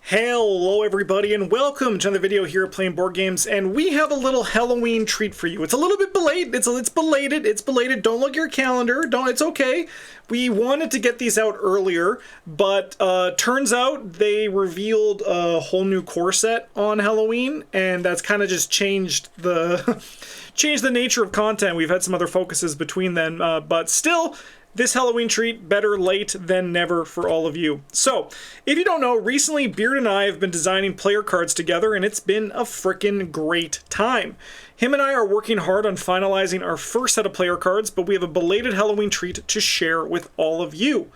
Hello everybody and welcome to another video here at Playing Board Games, and we have a little Halloween treat for you. It's a little bit belated, it's belated, don't look at your calendar, it's okay. We wanted to get these out earlier, but turns out they revealed a whole new core set on Halloween, and that's kind of just changed the, changed the nature of content. We've had some other focuses between then, but still, this Halloween treat, better late than never for all of you. So, if you don't know, recently Beard and I have been designing player cards together, and it's been a frickin' great time. Him and I are working hard on finalizing our first set of player cards, but we have a belated Halloween treat to share with all of you.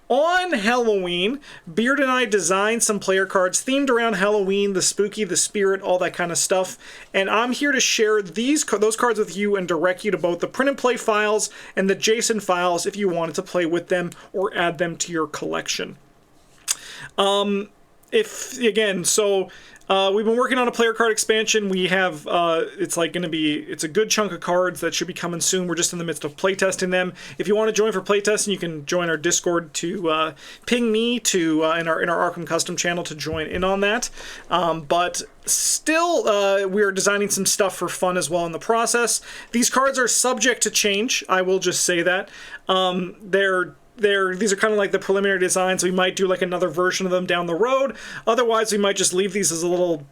On Halloween, Beard and I designed some player cards themed around Halloween, the spooky, the spirit, all that kind of stuff. And I'm here to share those cards with you and direct you to both the print and play files and the JSON files if you wanted to play with them or add them to your collection. We've been working on a player card expansion. We have, it's a good chunk of cards that should be coming soon. We're just in the midst of playtesting them. If you want to join for playtesting, you can join our Discord to ping me to in our Arkham Custom channel to join in on that. But still, we are designing some stuff for fun as well in the process. These cards are subject to change. I will just say that. These are kind of like the preliminary designs. We might do like another version of them down the road. Otherwise, we might just leave these as a little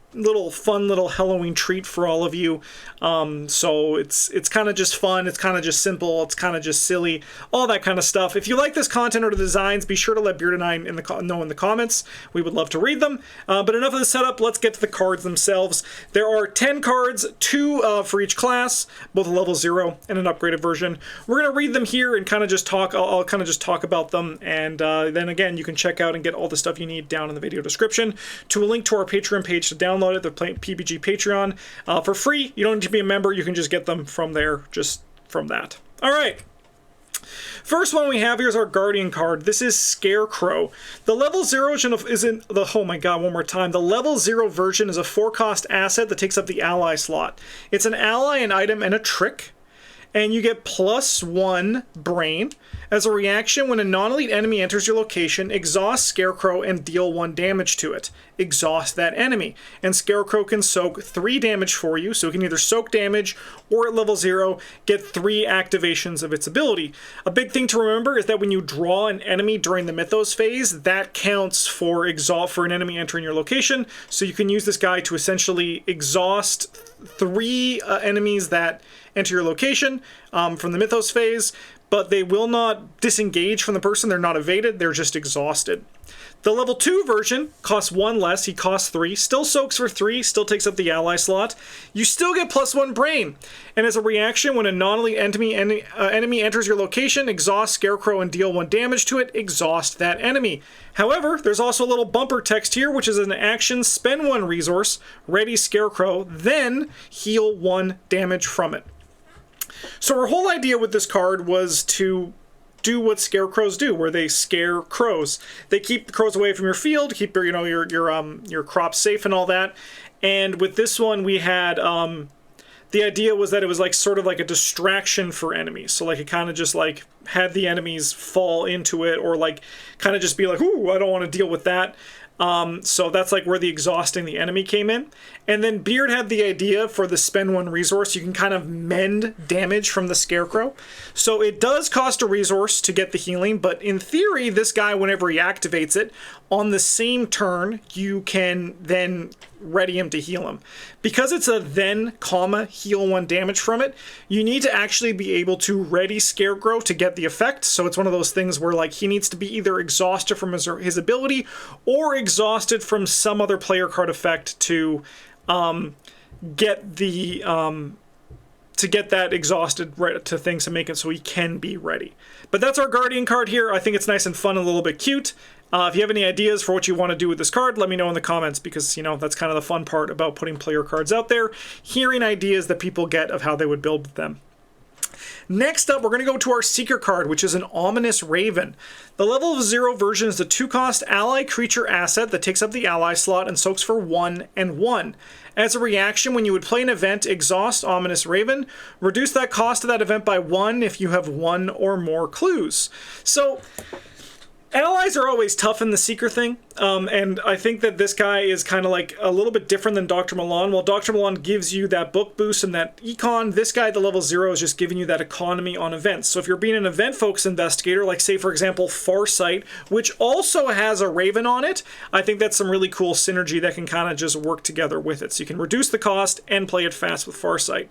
fun little Halloween treat for all of you. So it's kind of just fun. It's kind of just simple. It's kind of just silly. All that kind of stuff. If you like this content or the designs, be sure to let Beard and I know in the comments. We would love to read them. But enough of the setup. Let's get to the cards themselves. There are 10 cards, 2 for each class, both a level 0 and an upgraded version. We're going to read them here and kind of just talk. I'll kind of just talk about them, and then again, you can check out and get all the stuff you need down in the video description to a link to our Patreon page to download it, the PBG Patreon, for free. You don't need to be a member. You can just get them from there, just from that. All right. First one we have here is our Guardian card. This is Scarecrow. The level 0 isn't the, oh my god, one more time. The level 0 version is a 4-cost asset that takes up the ally slot. It's an ally, an item, and a trick. And you get +1 brain. As a reaction, when a non-elite enemy enters your location, exhaust Scarecrow and deal 1 damage to it. Exhaust that enemy. And Scarecrow can soak 3 damage for you, so it can either soak damage or at level 0, get 3 activations of its ability. A big thing to remember is that when you draw an enemy during the Mythos phase, that counts for an enemy entering your location, so you can use this guy to essentially exhaust 3 enemies that enter your location from the Mythos phase, but they will not disengage from the person. They're not evaded. They're just exhausted. The level 2 version costs 1 less. He costs 3. Still soaks for 3. Still takes up the ally slot. You still get +1 brain. And as a reaction, when a non-elite enemy enters your location, exhaust Scarecrow and deal 1 damage to it. Exhaust that enemy. However, there's also a little bumper text here, which is an action. Spend 1 resource. Ready Scarecrow. Then heal 1 damage from it. So our whole idea with this card was to do what scarecrows do, where they scare crows. They keep the crows away from your field, keep your crops safe and all that. And with this one, we had the idea was that it was like sort of like a distraction for enemies. So like it kind of just like had the enemies fall into it, or like kind of just be like, ooh, I don't want to deal with that. So that's like where the exhausting the enemy came in. And then Beard had the idea for the spend 1 resource. You can kind of mend damage from the Scarecrow. So it does cost a resource to get the healing, but in theory, this guy, whenever he activates it, on the same turn, you can then ready him to heal him. Because it's a then, heal 1 damage from it, you need to actually be able to ready Scarecrow to get the effect. So it's one of those things where like he needs to be either exhausted from his ability or exhausted from some other player card effect to get that exhausted to things to make it so he can be ready. But that's our Guardian card here. I think it's nice and fun and a little bit cute. If you have any ideas for what you want to do with this card, let me know in the comments, because, you know, that's kind of the fun part about putting player cards out there, hearing ideas that people get of how they would build them. Next up, we're going to go to our Seeker card, which is an Ominous Raven. The level 0 version is the 2-cost ally creature asset that takes up the ally slot and soaks for 1 and 1. As a reaction, when you would play an event, exhaust Ominous Raven, reduce that cost of that event by 1 if you have 1 or more clues. So Allies are always tough in the Seeker thing, and I think that this guy is kind of like a little bit different than Dr. Milan. While Dr. Milan gives you that book boost and that econ, this guy at the level 0 is just giving you that economy on events. So if you're being an event-focused investigator, like say for example Farsight, which also has a Raven on it, I think that's some really cool synergy that can kind of just work together with it. So you can reduce the cost and play it fast with Farsight.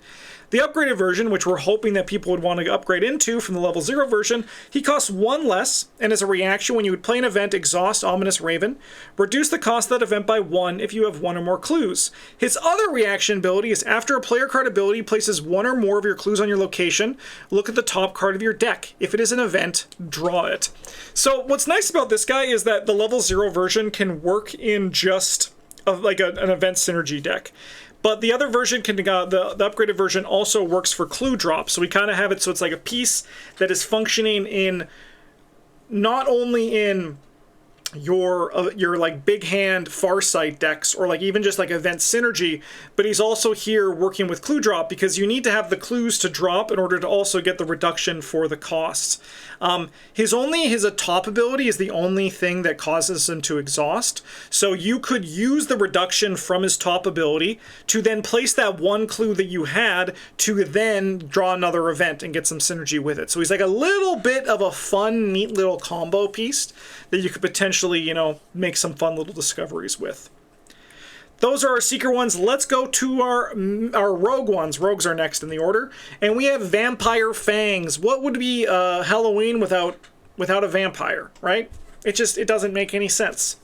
The upgraded version, which we're hoping that people would want to upgrade into from the level 0 version, he costs 1 less, and as a reaction, when you would play an event, exhaust Ominous Raven, reduce the cost of that event by 1 if you have 1 or more clues. His other reaction ability is after a player card ability places 1 or more of your clues on your location, look at the top card of your deck. If it is an event, draw it. So what's nice about this guy is that the level 0 version can work in just like an event synergy deck. But the other version, the upgraded version, also works for clue drop. So we kind of have it so it's like a piece that is functioning in not only in your like big hand Farsight decks or like even just like event synergy, but he's also here working with clue drop because you need to have the clues to drop in order to also get the reduction for the costs. His top ability is the only thing that causes him to exhaust. So you could use the reduction from his top ability to then place that 1 clue that you had to then draw another event and get some synergy with it. So he's like a little bit of a fun, neat little combo piece that you could potentially, you know, make some fun little discoveries with. Those are our Seeker ones. Let's go to our Rogue ones. Rogues are next in the order. And we have Vampire Fangs. What would be Halloween without a vampire, right? It doesn't make any sense.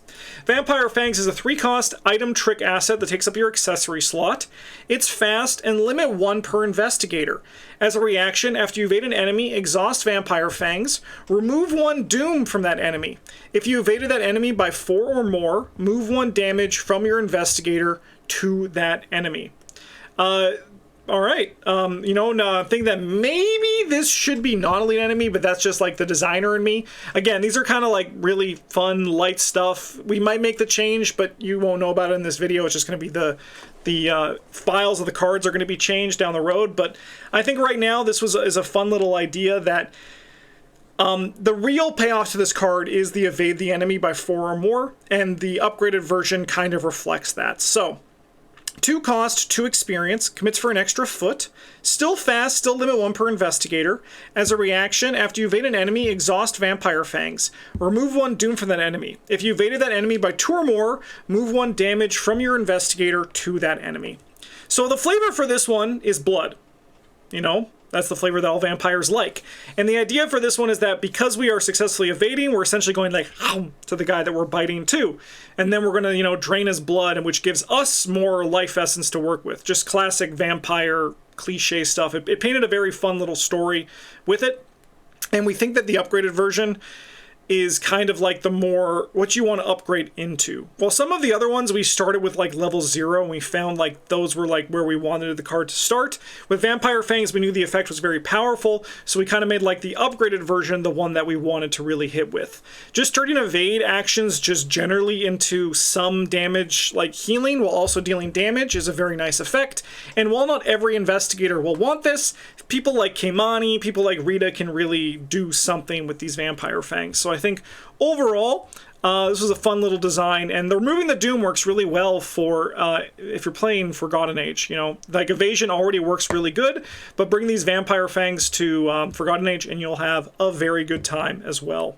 Vampire Fangs is a 3-cost item trick asset that takes up your accessory slot. It's fast and limit 1 per investigator. As a reaction, after you evade an enemy, exhaust Vampire Fangs, remove 1 doom from that enemy. If you evaded that enemy by 4 or more, move 1 damage from your investigator to that enemy. Alright, you know, I think that maybe this should be non-elite enemy, but that's just like the designer in me. Again, these are kind of like really fun, light stuff. We might make the change, but you won't know about it in this video. It's just going to be the files of the cards are going to be changed down the road. But I think right now this is a fun little idea that the real payoff to this card is the evade the enemy by 4 or more, and the upgraded version kind of reflects that. So 2 cost, 2 experience, commits for an extra foot, still fast, still limit 1 per investigator. As a reaction, after you evade an enemy, exhaust Vampire Fangs. Remove 1 doom from that enemy. If you evaded that enemy by 2 or more, move 1 damage from your investigator to that enemy. So the flavor for this one is blood. You know, that's the flavor that all vampires like. And the idea for this one is that because we are successfully evading, we're essentially going like to the guy that we're biting to. And then we're going to, you know, drain his blood, and which gives us more life essence to work with. Just classic vampire cliche stuff. It painted a very fun little story with it. And we think that the upgraded version is kind of like the more what you want to upgrade into. Well, some of the other ones we started with like level 0 and we found like those were like where we wanted the card to start. With Vampire Fangs, we knew the effect was very powerful, so we kind of made like the upgraded version the one that we wanted to really hit with. Just turning evade actions just generally into some damage like healing while also dealing damage is a very nice effect. And while not every investigator will want this, people like Keimani, people like Rita can really do something with these Vampire Fangs. So I think overall, this was a fun little design, and the removing the doom works really well for if you're playing Forgotten Age. You know, like evasion already works really good, but bring these Vampire Fangs to Forgotten Age, and you'll have a very good time as well.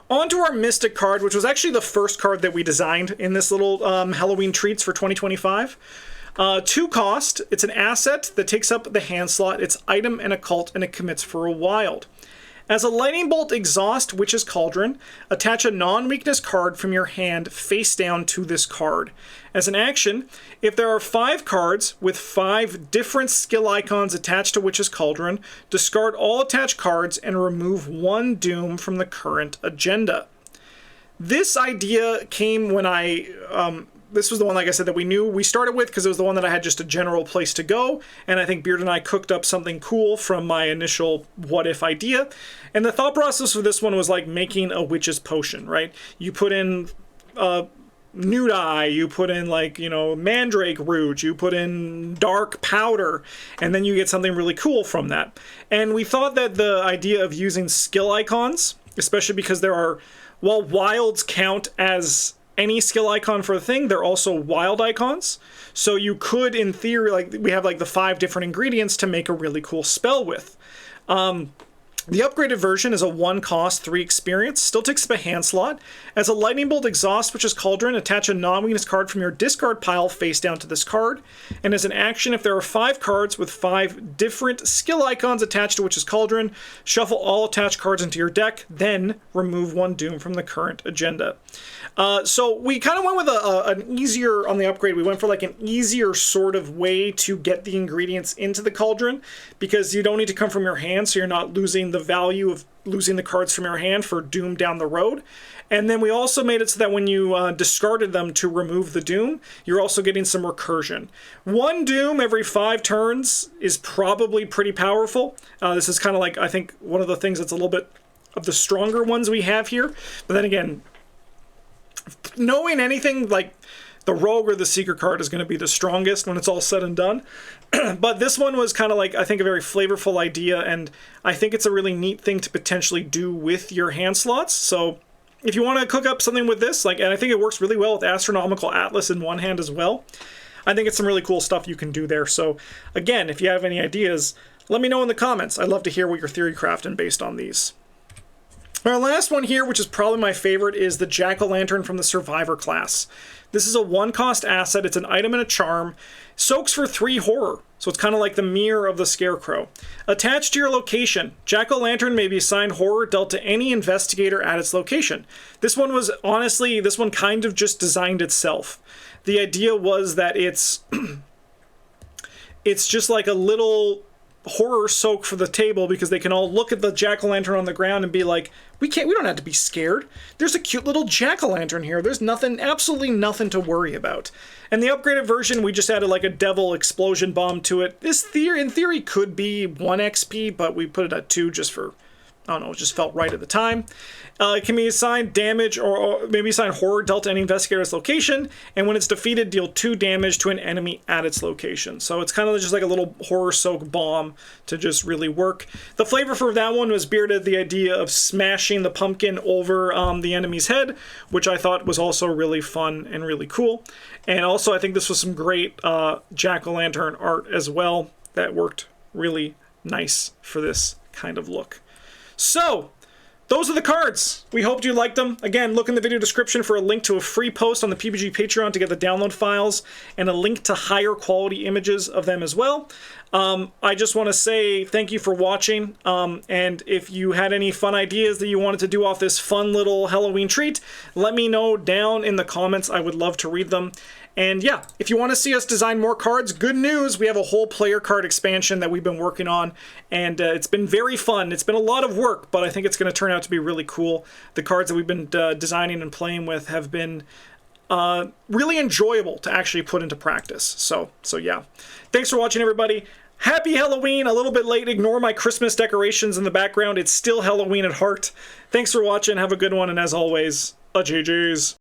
On to our Mystic card, which was actually the first card that we designed in this little Halloween treats for 2025. 2 cost, it's an asset that takes up the hand slot, it's item and occult, and it commits for a wild. As a lightning bolt exhaust Witch's Cauldron, attach a non-weakness card from your hand face down to this card. As an action, if there are 5 cards with 5 different skill icons attached to Witch's Cauldron, discard all attached cards and remove 1 doom from the current agenda. This idea came when this was the one, like I said, that we started with because it was the one that I had just a general place to go, and I think Beard and I cooked up something cool from my initial what-if idea. And the thought process for this one was like making a witch's potion, right? You put in Nude Eye, you put in like, you know, Mandrake Root, you put in Dark Powder, and then you get something really cool from that. And we thought that the idea of using skill icons especially because there are, while wilds count as any skill icon for the thing, they're also wild icons. So you could, in theory, like we have like the 5 different ingredients to make a really cool spell with. The upgraded version is a 1 cost, 3 experience, still takes up a hand slot. As a lightning bolt exhaust, which is Cauldron, attach a non-weakness card from your discard pile face down to this card. And as an action, if there are 5 cards with 5 different skill icons attached to which is Cauldron, shuffle all attached cards into your deck, then remove 1 Doom from the current agenda. So we kind of went with an easier, on the upgrade, we went for like an easier sort of way to get the ingredients into the Cauldron, because you don't need to come from your hand, so you're not losing the value of losing the cards from your hand for Doom down the road. And then we also made it so that when you discarded them to remove the Doom, you're also getting some recursion. 1 Doom every 5 turns is probably pretty powerful. This is kind of like, I think, one of the things that's a little bit of the stronger ones we have here. But then again, knowing anything, like the Rogue or the Seeker card is going to be the strongest when it's all said and done. But this one was kind of like, I think, a very flavorful idea, and I think it's a really neat thing to potentially do with your hand slots. So if you want to cook up something with this, like, and I think it works really well with Astronomical Atlas in one hand as well, I think it's some really cool stuff you can do there. So again, if you have any ideas, let me know in the comments. I'd love to hear what you're theory crafting based on these. Our last one here, which is probably my favorite, is the Jack-o'-lantern from the Survivor class. This is a 1 cost asset. It's an item and a charm. Soaks for 3 horror, so it's kind of like the mirror of the Scarecrow. Attached to your location, Jack-o'-lantern may be assigned horror dealt to any investigator at its location. This one was, honestly, this one kind of just designed itself. The idea was that it's just like a little horror soak for the table, because they can all look at the jack-o'-lantern on the ground and be like, we don't have to be scared. There's a cute little jack-o'-lantern here. There's nothing, absolutely nothing to worry about. And the upgraded version, we just added like a devil explosion bomb to it. This in theory could be 1 XP, but we put it at 2 just for, I don't know, it just felt right at the time. It can be assigned damage or maybe assigned horror dealt to any investigator's location, and when it's defeated, deal 2 damage to an enemy at its location. So it's kind of just like a little horror soak bomb to just really work. The flavor for that one was bearded the idea of smashing the pumpkin over the enemy's head, which I thought was also really fun and really cool. And also I think this was some great jack-o'-lantern art as well that worked really nice for this kind of look. So those are the cards. We hoped you liked them. Again, look in the video description for a link to a free post on the PBG Patreon to get the download files, and a link to higher quality images of them as well. I just want to say thank you for watching, and if you had any fun ideas that you wanted to do off this fun little Halloween treat, let me know down in the comments. I would love to read them. And yeah, if you want to see us design more cards, good news, we have a whole player card expansion that we've been working on, and it's been very fun. It's been a lot of work, but I think it's going to turn out to be really cool. The cards that we've been designing and playing with have been really enjoyable to actually put into practice. So yeah. Thanks for watching, everybody. Happy Halloween. A little bit late. Ignore my Christmas decorations in the background. It's still Halloween at heart. Thanks for watching. Have a good one, and as always, a GG's.